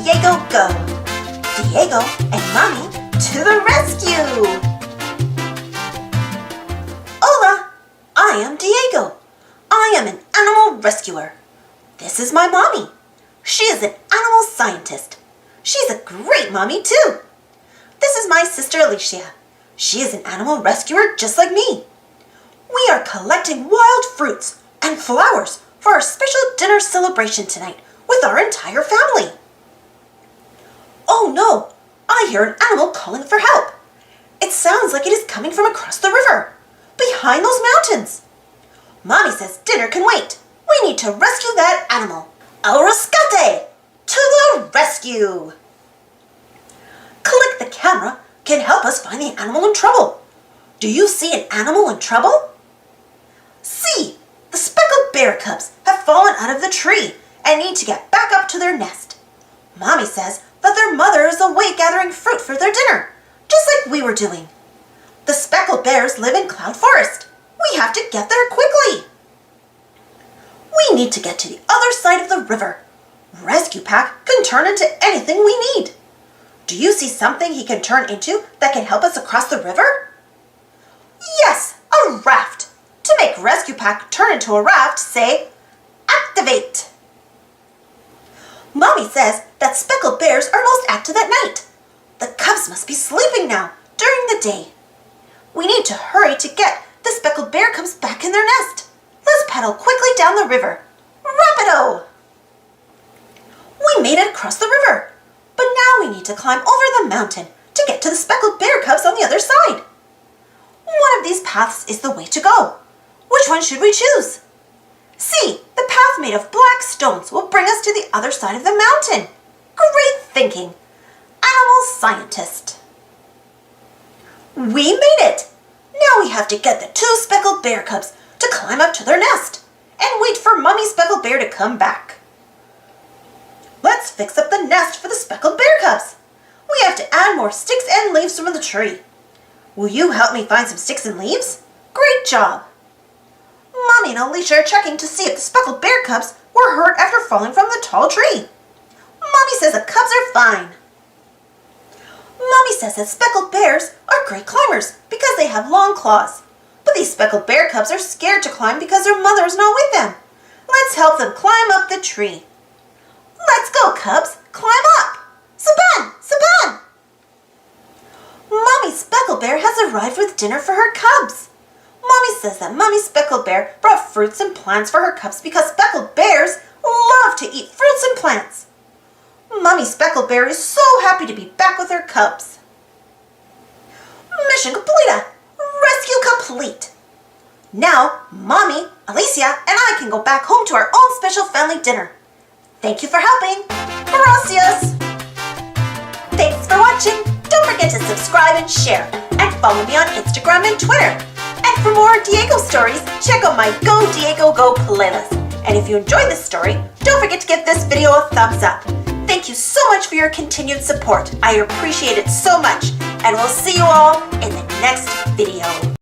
Diego go! Diego and Mommy to the rescue! Hola! I am Diego. I am an animal rescuer. This is my mommy. She is an animal scientist. She's a great mommy too. This is my sister Alicia. She is an animal rescuer just like me. We are collecting wild fruits and flowers for our special dinner celebration tonight with our entire family. Oh no! I hear an animal calling for help. It sounds like it is coming from across the river, behind those mountains. Mommy says dinner can wait. We need to rescue that animal. Al rescate! To the rescue! Click the camera can help us find the animal in trouble. Do you see an animal in trouble? See, the speckled bear cubs have fallen out of the tree and need to get back up to their nest. Mommy says that their mother is away gathering fruit for their dinner, just like we were doing. The speckled bears live in Cloud Forest. We have to get there quickly. We need to get to the other side of the river. Rescue Pack can turn into anything we need. Do you see something he can turn into that can help us across the river? Yes, a raft. To make Rescue Pack turn into a raft, say, activate. Mommy says that speckled bears are most active at night. The cubs must be sleeping now during the day. We need to hurry to get the speckled bear cubs back in their nest. Let's paddle quickly down the river. Rapido! We made it across the river, but now we need to climb over the mountain to get to the speckled bear cubs on the other side. One of these paths is the way to go. Which one should we choose? See, the path made of black stones will bring us to the other side of the mountain. Great thinking. Animal scientist. We made it. Now we have to get the two speckled bear cubs to climb up to their nest and wait for Mommy Speckled Bear to come back. Let's fix up the nest for the speckled bear cubs. We have to add more sticks and leaves from the tree. Will you help me find some sticks and leaves? Great job. Mommy and Alicia are checking to see if the speckled bear cubs were hurt after falling from the tall tree. Mommy says the cubs are fine. Mommy says that speckled bears are great climbers because they have long claws. But these speckled bear cubs are scared to climb because their mother is not with them. Let's help them climb up the tree. Let's go, cubs. Climb up. Saban! Saban! Mommy Speckled Bear has arrived with dinner for her cubs. Mommy says that Mommy Speckled Bear brought fruits and plants for her cubs because speckled bears love to eat fruits and plants. Mommy Speckled Bear is so happy to be back with her cubs. Mission complete! Rescue complete! Now, Mommy, Alicia, and I can go back home to our own special family dinner. Thank you for helping. Gracias! Thanks for watching. Don't forget to subscribe and share. And follow me on Instagram and Twitter. And for more Diego stories, check out my Go Diego Go playlist. And if you enjoyed this story, don't forget to give this video a thumbs up. Thank you so much for your continued support. I appreciate it so much. And we'll see you all in the next video.